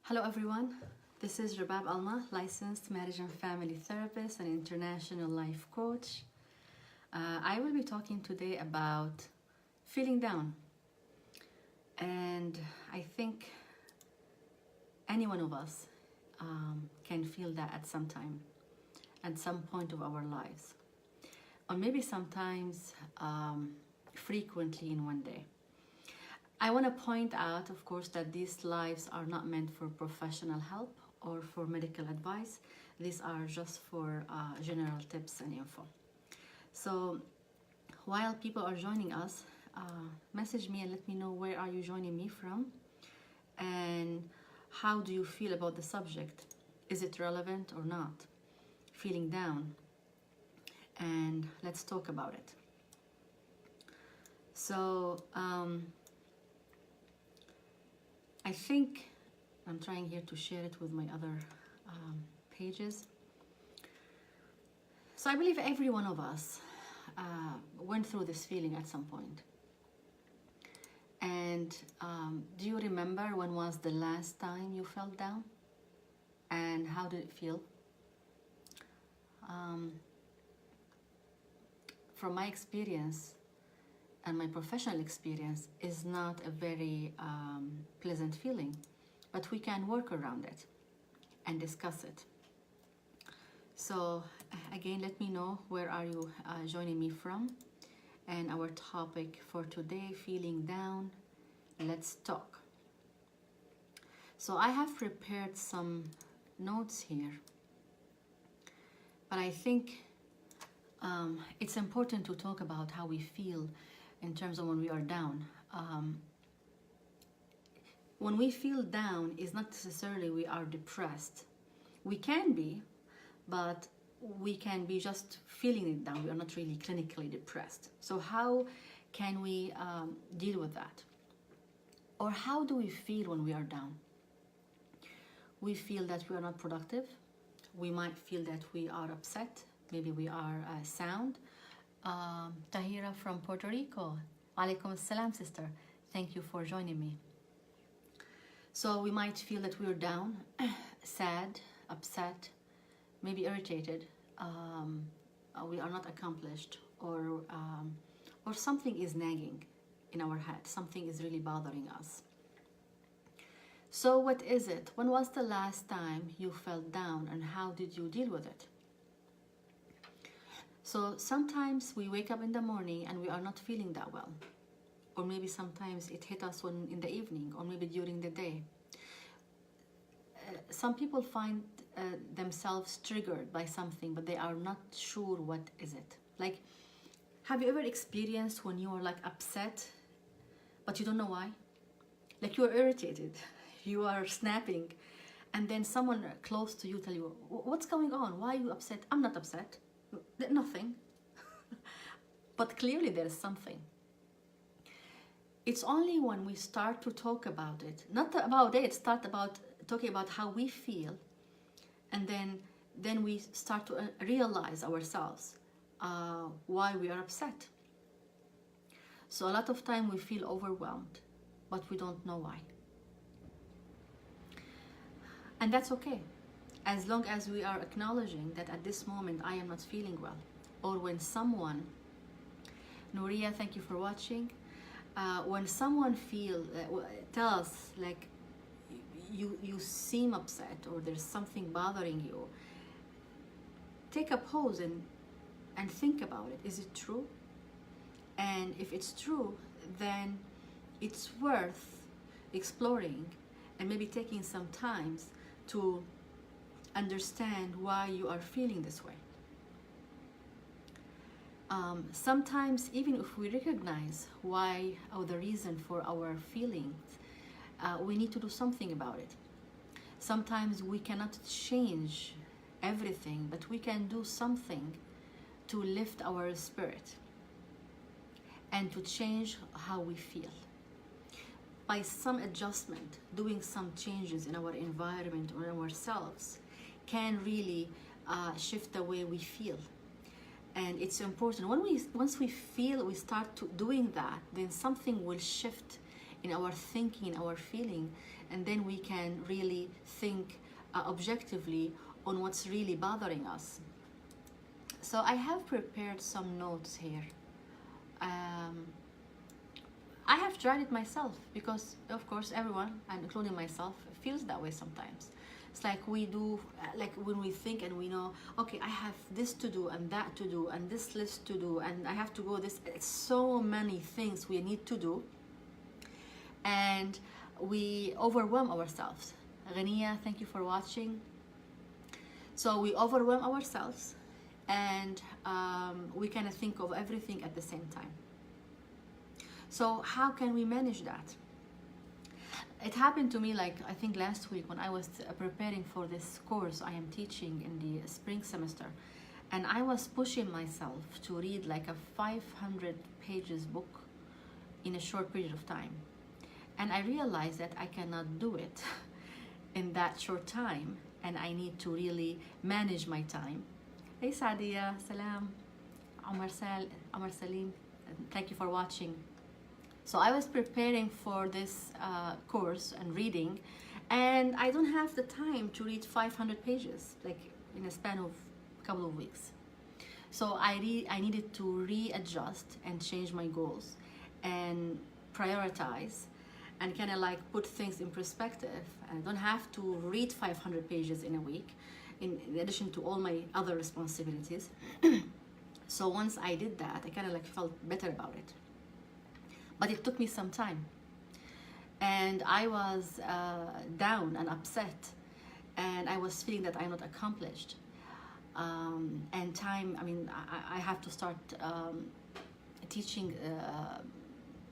Hello everyone, this is Rabab Alma, licensed marriage and family therapist and international life coach. I will be talking today about feeling down, and I think any one of us can feel that at some time, at some point of our lives, or maybe sometimes frequently in one day. I want to point out, of course, that these lives are not meant for professional help or for medical advice. These are just for general tips and info. So while people are joining us, message me and let me know where are you joining me from and how do you feel about the subject. Is it relevant or not? Feeling down, and let's talk about it. So I think I'm trying here to share it with my other pages. So I believe every one of us went through this feeling at some point. And do you remember when was the last time you felt down? And how did it feel? From my experience, and my professional experience, is not a very pleasant feeling, but we can work around it and discuss it. So again, let me know where are you joining me from, and our topic for today, feeling down. Let's talk. So I have prepared some notes here, but I think it's important to talk about how we feel in terms of when we are down. When we feel down, is not necessarily we are depressed. We can be, but we can be just feeling it down. We are not really clinically depressed. So how can we deal with that? Or how do we feel when we are down? We feel that we are not productive. We might feel that we are upset. Maybe we are sound. Tahira from Puerto Rico. Alaikum assalam, sister. Thank you for joining me. So we might feel that we're down, sad, upset, maybe irritated. We are not accomplished, or something is nagging in our head. Something is really bothering us. So what is it? When was the last time you felt down, and how did you deal with it? So sometimes we wake up in the morning and we are not feeling that well. Or maybe sometimes it hit us in the evening, or maybe during the day. Some people find themselves triggered by something, but they are not sure what is it. Like, have you ever experienced when you are like upset, but you don't know why? Like you are irritated, you are snapping, and then someone close to you tell you, what's going on? Why are you upset? I'm not upset. Nothing. But clearly there is something. It's only when we start to talk about it, not about it, start about talking about how we feel, and then we start to realize ourselves why we are upset. So a lot of time we feel overwhelmed, but we don't know why. And that's okay, as long as we are acknowledging that at this moment I am not feeling well. Or when someone, Nuria, thank you for watching. When someone tells like you seem upset, or there's something bothering you, take a pause and think about it. Is it true? And if it's true, then it's worth exploring and maybe taking some time to understand why you are feeling this way. Sometimes even if we recognize why or the reason for our feelings, we need to do something about it. Sometimes we cannot change everything, but we can do something to lift our spirit and to change how we feel. By some adjustment, doing some changes in our environment or ourselves can really shift the way we feel. And it's important, once we feel we start doing that, then something will shift in our thinking, in our feeling, and then we can really think objectively on what's really bothering us. So I have prepared some notes here. I have tried it myself because, of course, everyone, and including myself, feels that way sometimes. It's like we do, like when we think and we know, okay, I have this to do and that to do and this list to do and I have to go this. It's so many things we need to do, and we overwhelm ourselves. Ghania, thank you for watching. So we overwhelm ourselves, and we kind of think of everything at the same time. So how can we manage that? It happened to me, like I think last week, when I was preparing for this course I am teaching in the spring semester, and I was pushing myself to read like a 500 pages book in a short period of time, and I realized that I cannot do it in that short time, and I need to really manage my time. Hey Sadia, salam, Omar Salim, thank you for watching. So I was preparing for this course and reading, and I don't have the time to read 500 pages, like in a span of a couple of weeks. So I needed to readjust and change my goals and prioritize and kind of like put things in perspective. I don't have to read 500 pages in a week, in addition to all my other responsibilities. So once I did that, I kind of like felt better about it. But it took me some time, and I was down and upset, and I was feeling that I'm not accomplished. And time, I mean, I have to start teaching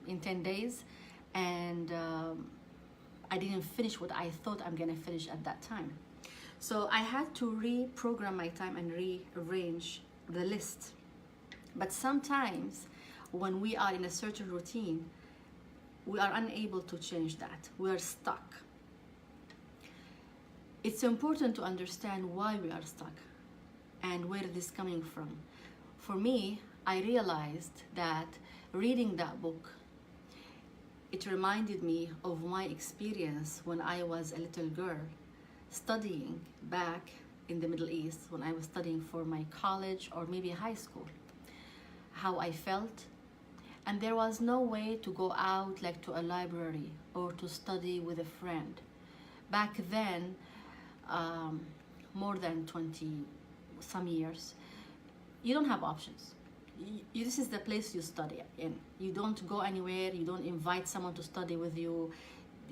in 10 days, and I didn't finish what I thought I'm gonna finish at that time. So I had to reprogram my time and rearrange the list. But sometimes when we are in a certain routine, we are unable to change that. We are stuck. It's important to understand why we are stuck and where it is coming from. For me, I realized that reading that book, it reminded me of my experience when I was a little girl studying back in the Middle East, when I was studying for my college or maybe high school. How I felt, and there was no way to go out like to a library or to study with a friend. Back then, more than 20 some years, you don't have options. This is the place you study in. You don't go anywhere, you don't invite someone to study with you,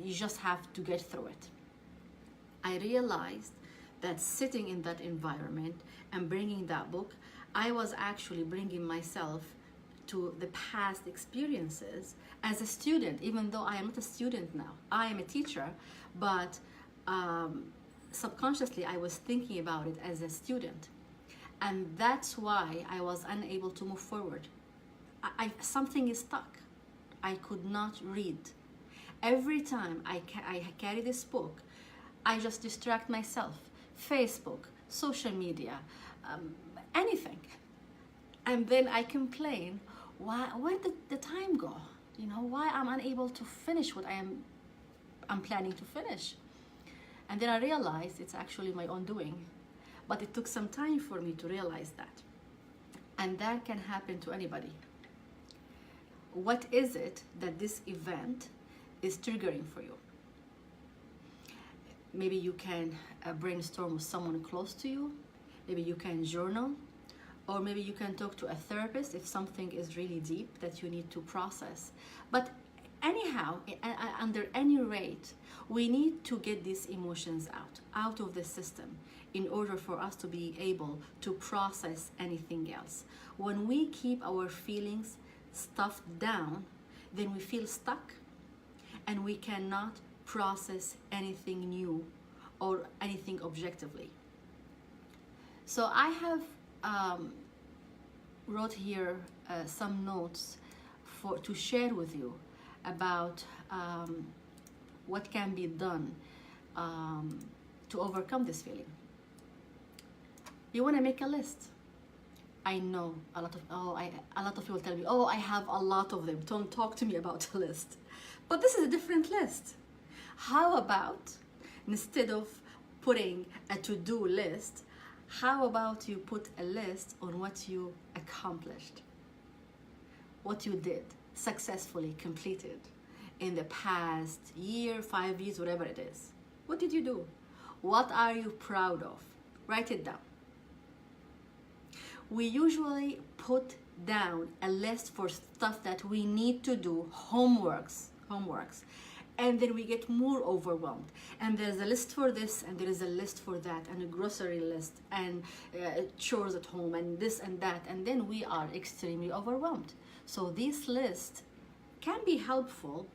you just have to get through it. I realized that sitting in that environment and bringing that book, I was actually bringing myself to the past experiences as a student, even though I am not a student now. I am a teacher, but subconsciously I was thinking about it as a student. And that's why I was unable to move forward. Something is stuck. I could not read. Every time I carry this book, I just distract myself. Facebook, social media, anything. And then I complain, where did the time go? You know, why I'm unable to finish what I'm planning to finish? And then I realized it's actually my own doing. But it took some time for me to realize that. And that can happen to anybody. What is it that this event is triggering for you? Maybe you can brainstorm with someone close to you. Maybe you can journal. Or maybe you can talk to a therapist if something is really deep that you need to process. But anyhow, under any rate, we need to get these emotions out of the system in order for us to be able to process anything else. When we keep our feelings stuffed down, then we feel stuck and we cannot process anything new or anything objectively. So I have wrote here some notes to share with you about what can be done to overcome this feeling. You want to make a list. I know a lot of people tell me, oh, I have a lot of them. Don't talk to me about a list. But this is a different list. How about, instead of putting a to-do list, how about you put a list on what you accomplished, what you did, successfully completed in the past year, 5 years, whatever it is. What did you do? What are you proud of? Write it down. We usually put down a list for stuff that we need to do, homeworks, and then we get more overwhelmed. And there's a list for this, and there is a list for that, and a grocery list, and chores at home, and this and that, and then we are extremely overwhelmed. So this list can be helpful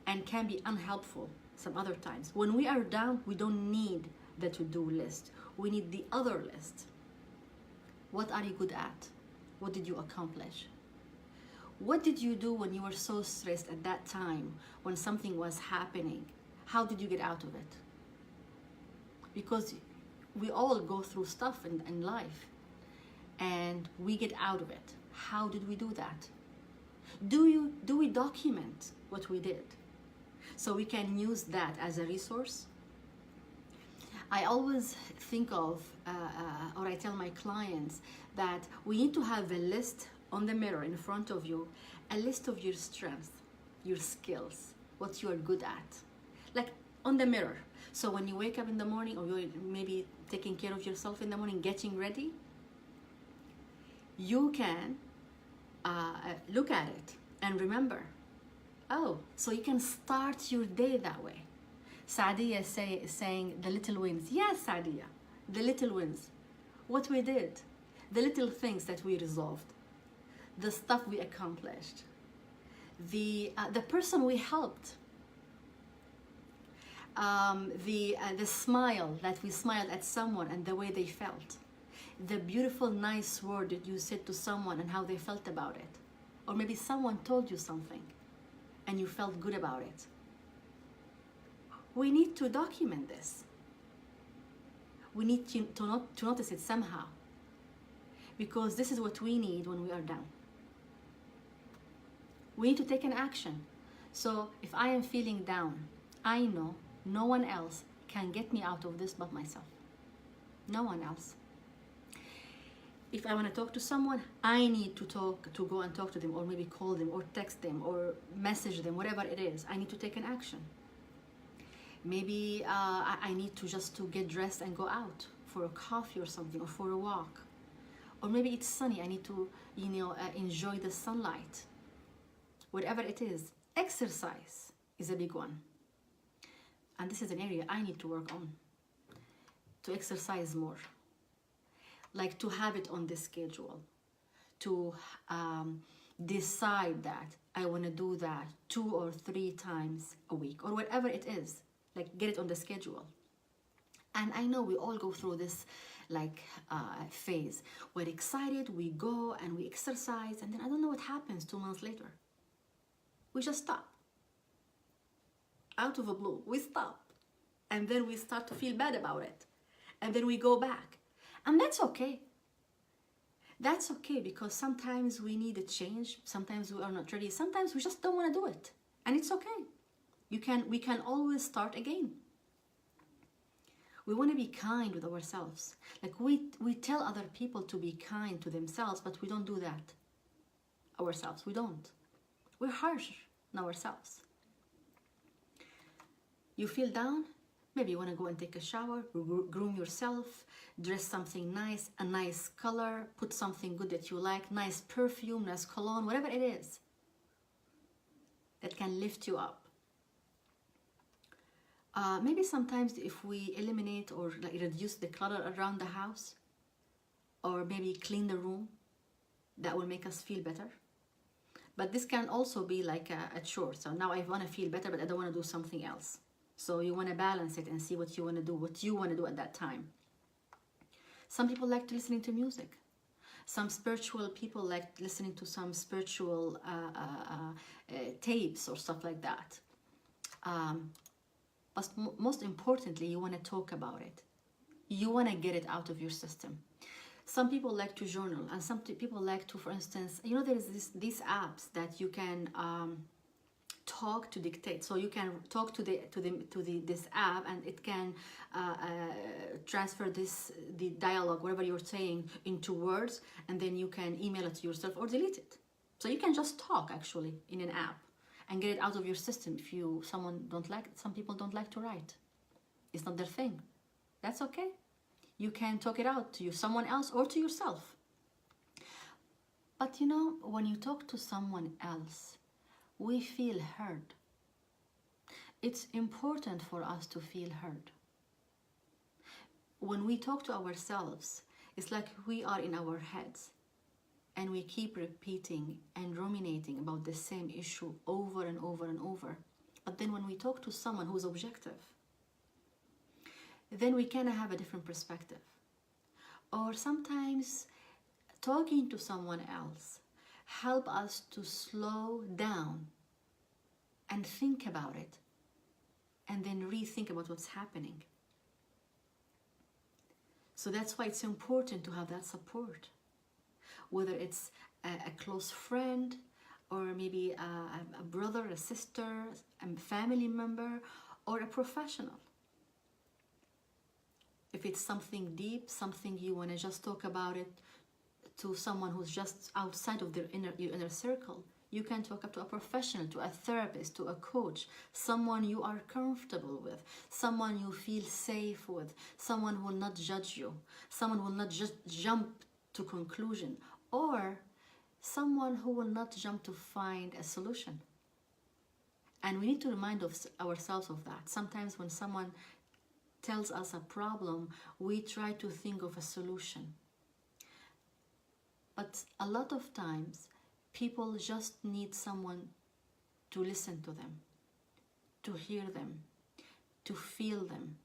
and can be unhelpful some other times. When we are down, we don't need the to-do list. We need the other list. What are you good at? What did you accomplish? What did you do when you were so stressed at that time, when something was happening? How did you get out of it? Because we all go through stuff in life, and we get out of it. How did we do that? Do we document what we did so we can use that as a resource? I always think of, or I tell my clients that we need to have a list on the mirror in front of you, a list of your strengths, your skills, what you are good at, like on the mirror. So when you wake up in the morning, or you're maybe taking care of yourself in the morning, getting ready, you can look at it and remember, oh, so you can start your day that way. Sadia is saying the little wins. Yes, Sadia, the little wins. What we did, the little things that we resolved, the stuff we accomplished, the person we helped, the smile that we smiled at someone and the way they felt, the beautiful, nice word that you said to someone and how they felt about it. Or maybe someone told you something and you felt good about it. We need to document this. We need to notice it somehow, because this is what we need when we are down. We need to take an action. So if I am feeling down, I know no one else can get me out of this but myself. No one else. If I want to talk to someone, I need to go and talk to them, or maybe call them, or text them, or message them, whatever it is. I need to take an action. Maybe I need to get dressed and go out for a coffee or something, or for a walk. Or maybe it's sunny, I need to enjoy the sunlight. Whatever it is, exercise is a big one. And this is an area I need to work on, to exercise more. Like to have it on the schedule, to decide that I want to do that 2 or 3 times a week, or whatever it is. Like get it on the schedule. And I know we all go through this phase. We're excited, we go and we exercise, and then I don't know what happens 2 months later. We just stop. Out of the blue, we stop. And then we start to feel bad about it. And then we go back. And that's okay. That's okay, because sometimes we need a change. Sometimes we are not ready. Sometimes we just don't want to do it. And it's okay. We can always start again. We want to be kind with ourselves. Like we tell other people to be kind to themselves, but we don't do that ourselves. We don't. We're harsh on ourselves. You feel down? Maybe you want to go and take a shower, groom yourself, dress something nice, a nice color, put something good that you like, nice perfume, nice cologne, whatever it is that can lift you up. Maybe sometimes if we eliminate or reduce the clutter around the house, or maybe clean the room, that will make us feel better. But this can also be like a chore. So now I want to feel better, but I don't want to do something else. So you want to balance it and see what you want to do at that time. Some people like to listening to music. Some spiritual people like listening to some spiritual tapes or stuff like that. But most importantly, you want to talk about it. You want to get it out of your system. Some people like to journal, and some people like to, for instance, there is these apps that you can talk to dictate. So you can talk to this app, and it can transfer the dialogue, whatever you're saying, into words, and then you can email it to yourself or delete it. So you can just talk actually in an app and get it out of your system. If some people don't like to write, it's not their thing. That's okay. You can talk it out to someone else or to yourself. But you know, when you talk to someone else, we feel heard. It's important for us to feel heard. When we talk to ourselves, it's like we are in our heads and we keep repeating and ruminating about the same issue over and over and over. But then when we talk to someone who's objective, then we kind of have a different perspective. Or sometimes talking to someone else help us to slow down and think about it, and then rethink about what's happening. So that's why it's important to have that support, whether it's a close friend, or maybe a brother, a sister, a family member, or a professional. If it's something deep, something you want to just talk about it to someone who's just outside of your inner circle, you can talk up to a professional, to a therapist, to a coach, someone you are comfortable with, someone you feel safe with, someone who will not judge you, someone who will not just jump to conclusion, or someone who will not jump to find a solution. And we need to remind ourselves of that. Sometimes when someone tells us a problem, we try to think of a solution. But a lot of times, people just need someone to listen to them, to hear them, to feel them,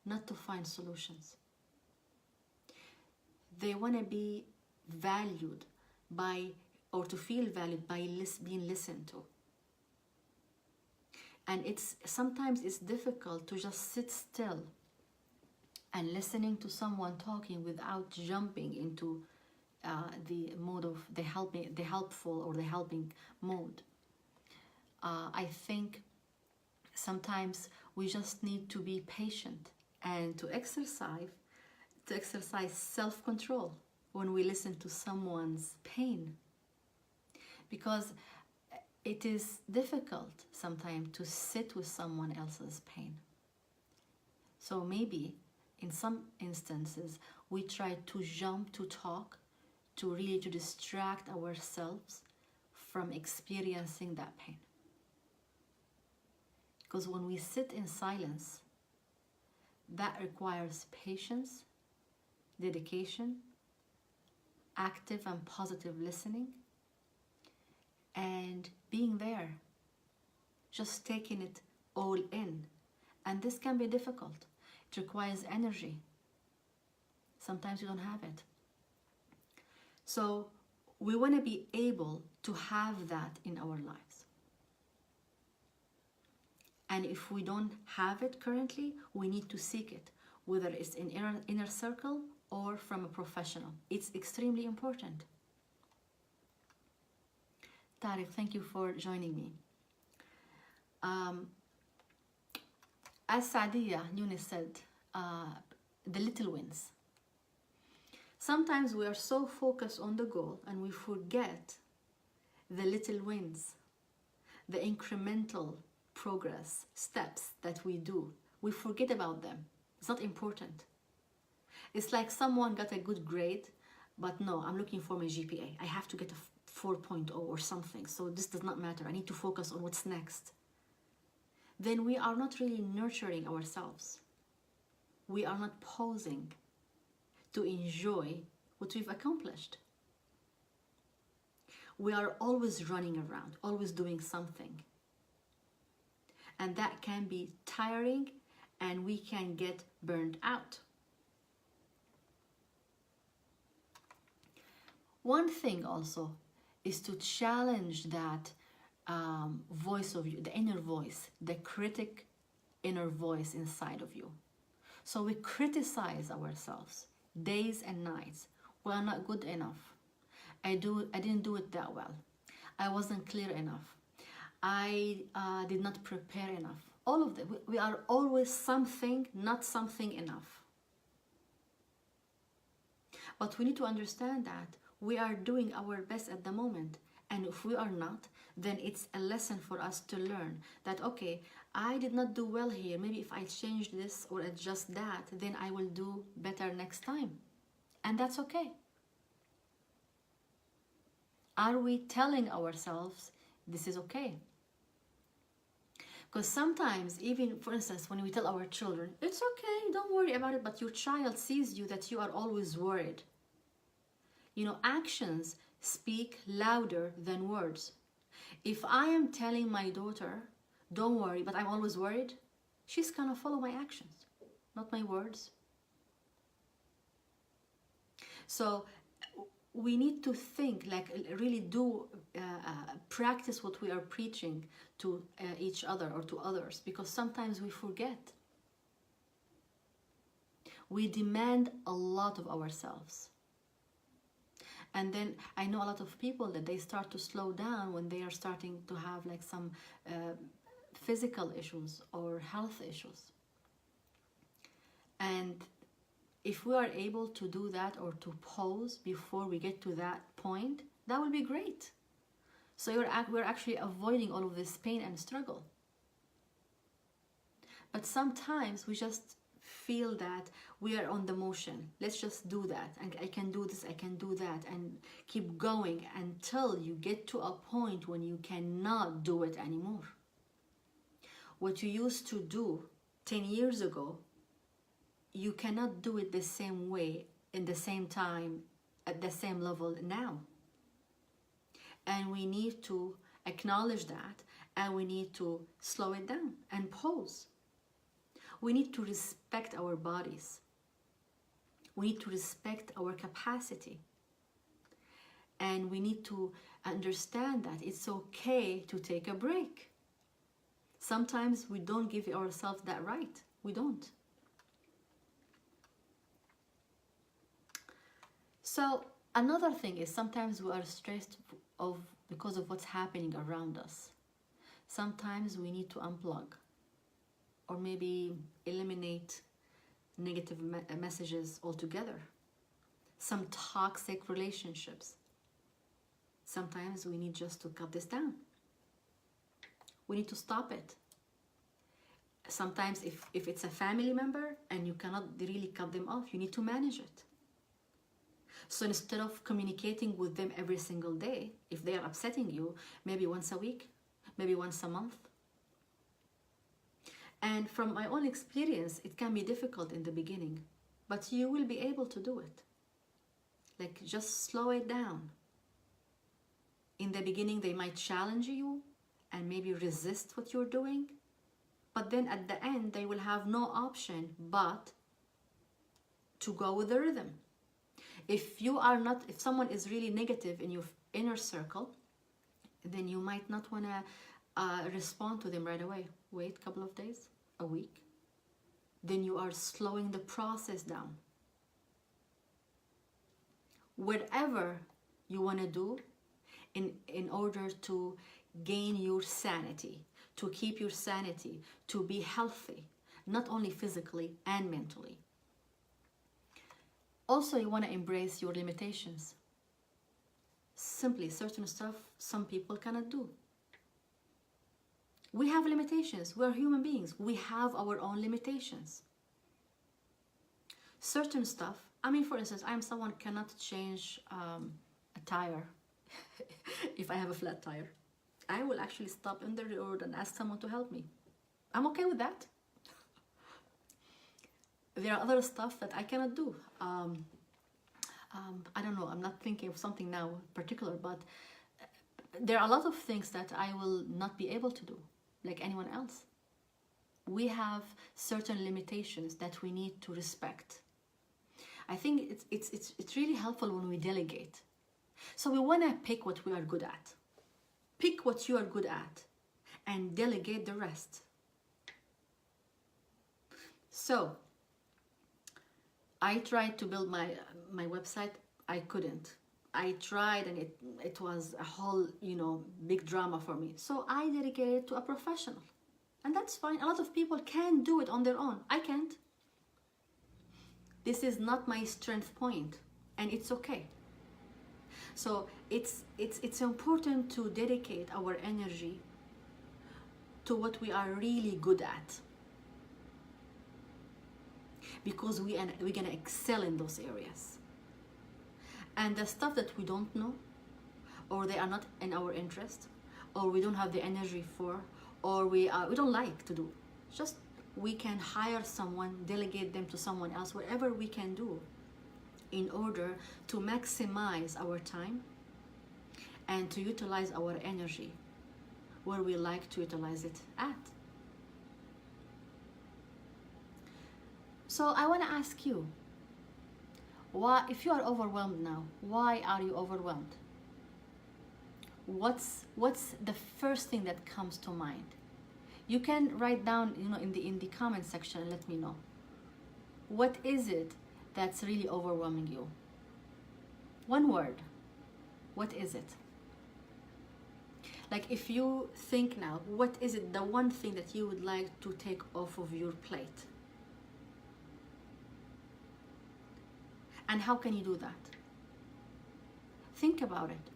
not to find solutions. They want to be valued by, or to feel valued by being listened to. And sometimes it's difficult to just sit still and listening to someone talking without jumping into the mode of the helpful or the helping mode. I think sometimes we just need to be patient and to exercise self-control when we listen to someone's pain, because it is difficult sometimes to sit with someone else's pain. So maybe in some instances we try to jump to talk to distract ourselves from experiencing that pain. Because when we sit in silence, that requires patience, dedication, active and positive listening, and being there, just taking it all in. And this can be difficult. It requires energy. Sometimes you don't have it. So we want to be able to have that in our lives. And if we don't have it currently, we need to seek it, whether it's in inner circle or from a professional. It's extremely important. Tariq, thank you for joining me. As Sadia Yunus said, the little wins. Sometimes we are so focused on the goal and we forget the little wins, the incremental progress steps that we do. We forget about them. It's not important. It's like someone got a good grade, but no, I'm looking for my GPA. I have to get a 4.0 or something, so this does not matter. I need to focus on what's next. Then we are not really nurturing ourselves. We are not pausing to enjoy what we've accomplished. We are always running around, always doing something. And that can be tiring and we can get burned out. One thing also is to challenge that voice of you, the inner voice, the critic inner voice inside of you. So we criticize ourselves days and nights. We are not good enough. I didn't do it that well. I wasn't clear enough. I did not prepare enough. All of them. We are always something, not something enough. But we need to understand that we are doing our best at the moment. And if we are not, then it's a lesson for us to learn that, okay, I did not do well here. Maybe if I change this or adjust that, then I will do better next time. And that's okay. Are we telling ourselves this is okay? Because sometimes, even for instance, when we tell our children, it's okay, don't worry about it, but your child sees you that you are always worried. You know, actions speak louder than words. If I am telling my daughter, don't worry, but I'm always worried, she's gonna follow my actions, not my words. So we need to think, like really do practice what we are preaching to each other or to others, because sometimes we forget. We demand a lot of ourselves. And then I know a lot of people that they start to slow down when they are starting to have like some physical issues or health issues. And if we are able to do that or to pause before we get to that point, that would be great. So we're actually avoiding all of this pain and struggle. But sometimes we just feel that we are on the motion. Let's just do that. And I can do this, I can do that. And keep going until you get to a point when you cannot do it anymore. What you used to do 10 years ago, you cannot do it the same way, in the same time, at the same level now. And we need to acknowledge that, and we need to slow it down and pause. We need to respect our bodies. We need to respect our capacity. And we need to understand that it's okay to take a break. Sometimes we don't give ourselves that right. We don't. So another thing is sometimes we are stressed because of what's happening around us. Sometimes we need to unplug or maybe eliminate negative messages altogether. Some toxic relationships. Sometimes we need just to cut this down. We need to stop it. Sometimes if it's a family member and you cannot really cut them off, you need to manage it. So instead of communicating with them every single day, if they are upsetting you, maybe once a week, maybe once a month. And from my own experience, it can be difficult in the beginning, but you will be able to do it. Like, just slow it down. In the beginning, they might challenge you and maybe resist what you're doing, but then at the end, they will have no option but to go with the rhythm. If someone is really negative in your inner circle, then you might not want to respond to them right away. Wait a couple of days, a week. Then you are slowing the process down. Whatever you want to do in order to gain your sanity, to keep your sanity, to be healthy, not only physically and mentally. Also, you want to embrace your limitations. Simply, certain stuff some people cannot do. We have limitations. We are human beings. We have our own limitations. Certain stuff, I mean, for instance, I'm someone who cannot change a tire if I have a flat tire. I will actually stop in the road and ask someone to help me. I'm okay with that. There are other stuff that I cannot do. I don't know, I'm not thinking of something now in particular, but there are a lot of things that I will not be able to do, like anyone else. We have certain limitations that we need to respect. I think it's really helpful when we delegate. So we want to pick what we are good at. Pick what you are good at and delegate the rest. So I tried to build my website. I couldn't. I tried and it was a whole, big drama for me. So I dedicated it to a professional. And that's fine. A lot of people can do it on their own. I can't. This is not my strength point, and it's okay. So it's important to dedicate our energy to what we are really good at, because we're gonna excel in those areas. And the stuff that we don't know, or they are not in our interest, or we don't have the energy for, or we don't like to do, just we can hire someone, delegate them to someone else, whatever we can do in order to maximize our time and to utilize our energy where we like to utilize it at. So I want to ask you, why, if you are overwhelmed now, why are you overwhelmed? What's the first thing that comes to mind? You can write down, in the comment section and let me know. What is it that's really overwhelming you? One word. What is it? Like, if you think now, what is it, the one thing that you would like to take off of your plate? And how can you do that? Think about it.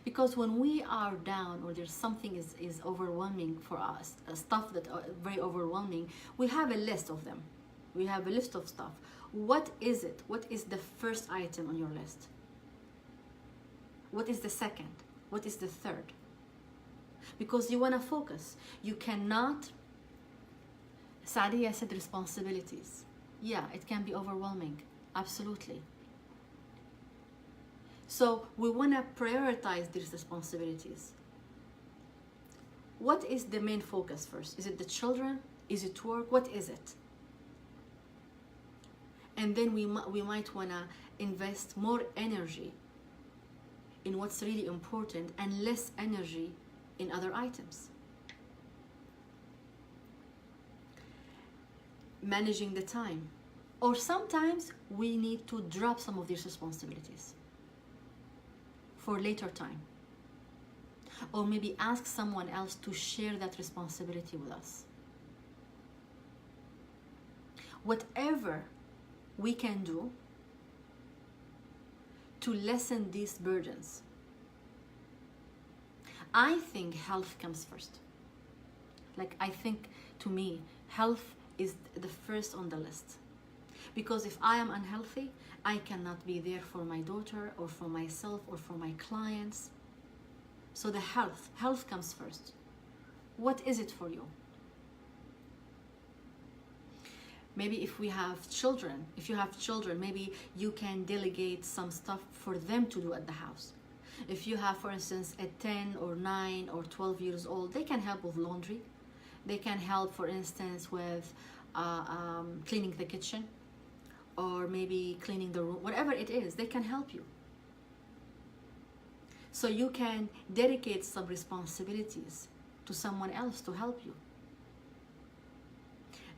Because when we are down, or there's something is overwhelming for us, stuff that are very overwhelming, we have a list of them. We have a list of stuff. What is it? What is the first item on your list? What is the second? What is the third? Because you want to focus. You cannot, Sadia said responsibilities. Yeah, it can be overwhelming. Absolutely. So we want to prioritize these responsibilities. What is the main focus first? Is it the children? Is it work? What is it? And then we might want to invest more energy in what's really important and less energy in other items. Managing the time. Or sometimes we need to drop some of these responsibilities for later time. Or maybe ask someone else to share that responsibility with us. Whatever we can do to lessen these burdens. I think health comes first. Like, I think, to me, health is the first on the list. Because if I am unhealthy, I cannot be there for my daughter or for myself or for my clients. So the health comes first. What is it for you? Maybe if you have children, maybe you can delegate some stuff for them to do at the house. If you have, for instance, a 10 or 9 or 12 years old, they can help with laundry. They can help, for instance, with cleaning the kitchen, or maybe cleaning the room, whatever it is, they can help you. So you can dedicate some responsibilities to someone else to help you.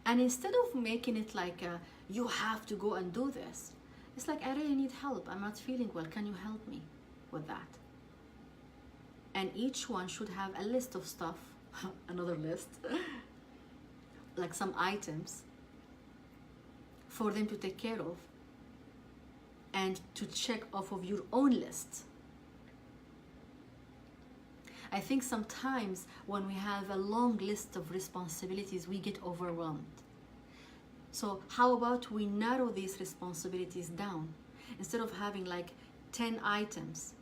And instead of making it like you have to go and do this, it's like, I really need help. I'm not feeling well. Can you help me with that? And each one should have a list of stuff, another list, like some items for them to take care of and to check off of your own list. I think sometimes when we have a long list of responsibilities, we get overwhelmed. So how about we narrow these responsibilities down? Instead of having like 10 items,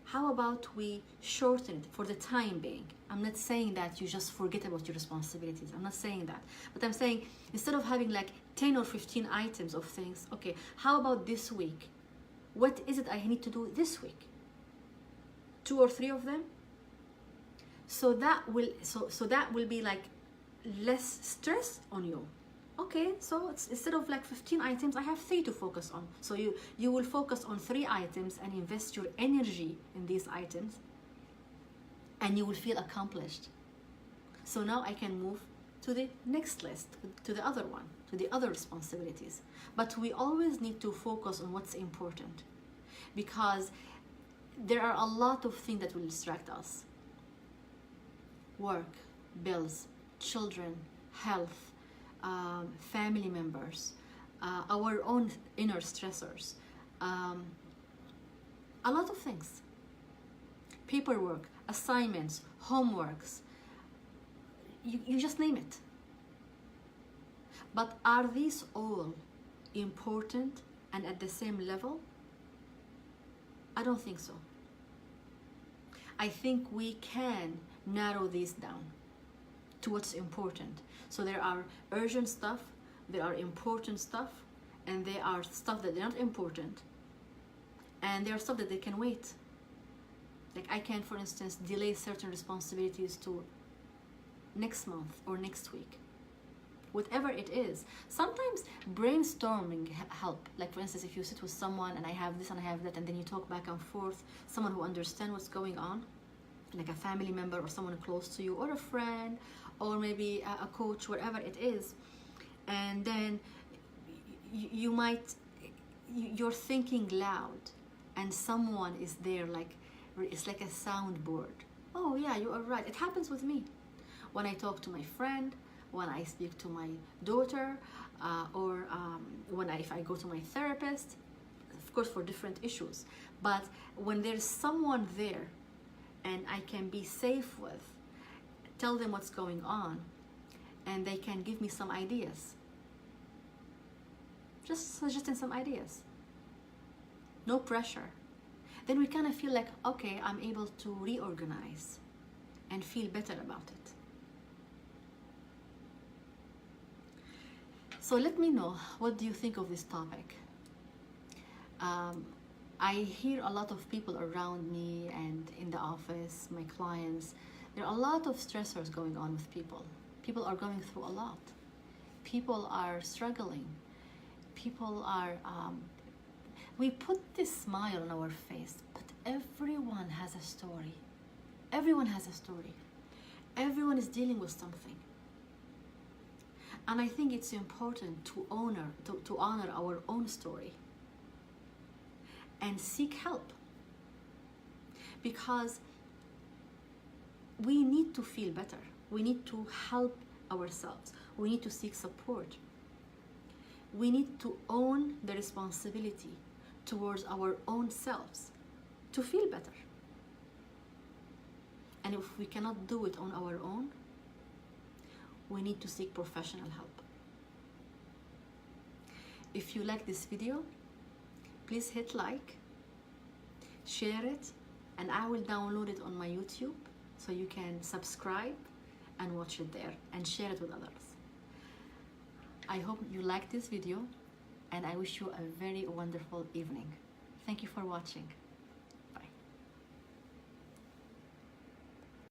how about we shorten it for the time being? I'm not saying that you just forget about your responsibilities. I'm not saying that. But I'm saying, instead of having like 10 or 15 items of things, okay, how about this week? What is it I need to do this week? 2 or 3 of them? So that will be like less stress on you. Okay, so instead of like 15 items, I have 3 to focus on. So you will focus on 3 items and invest your energy in these items, and you will feel accomplished. So now I can move to the next list, to the other one, to the other responsibilities. But we always need to focus on what's important. because there are a lot of things that will distract us. Work, bills, children, health, family members, our own inner stressors, a lot of things. Paperwork, assignments, homeworks, you just name it. But are these all important and at the same level? I don't think so. I think we can narrow these down to what's important. So there are urgent stuff, there are important stuff, and there are stuff that they're not important, and there are stuff that they can wait. Like I can, for instance, delay certain responsibilities to next month or next week. Whatever it is. Sometimes brainstorming help. Like for instance, if you sit with someone and I have this and I have that, and then you talk back and forth, someone who understands what's going on, like a family member or someone close to you, or a friend, or maybe a coach, whatever it is, and then you're thinking loud, and someone is there, like it's like a soundboard. Oh yeah, you are right. It happens with me when I talk to my friend, when I speak to my daughter, or if I go to my therapist, of course for different issues. But when there's someone there and I can be safe with, tell them what's going on, and they can give me some ideas. Just suggesting some ideas. No pressure. Then we kind of feel like, okay, I'm able to reorganize and feel better about it. So let me know, what do you think of this topic? I hear a lot of people around me and in the office, my clients, there are a lot of stressors going on with people. People are going through a lot. People are struggling. People are, we put this smile on our face, but everyone has a story. Everyone has a story. Everyone is dealing with something. And I think it's important to honor our own story and seek help, because we need to feel better. We need to help ourselves. We need to seek support. We need to own the responsibility towards our own selves to feel better. And if we cannot do it on our own, we need to seek professional help. If you like this video, please hit like, share it, and I will download it on my YouTube so you can subscribe and watch it there and share it with others. I hope you like this video, and I wish you a very wonderful evening. Thank you for watching.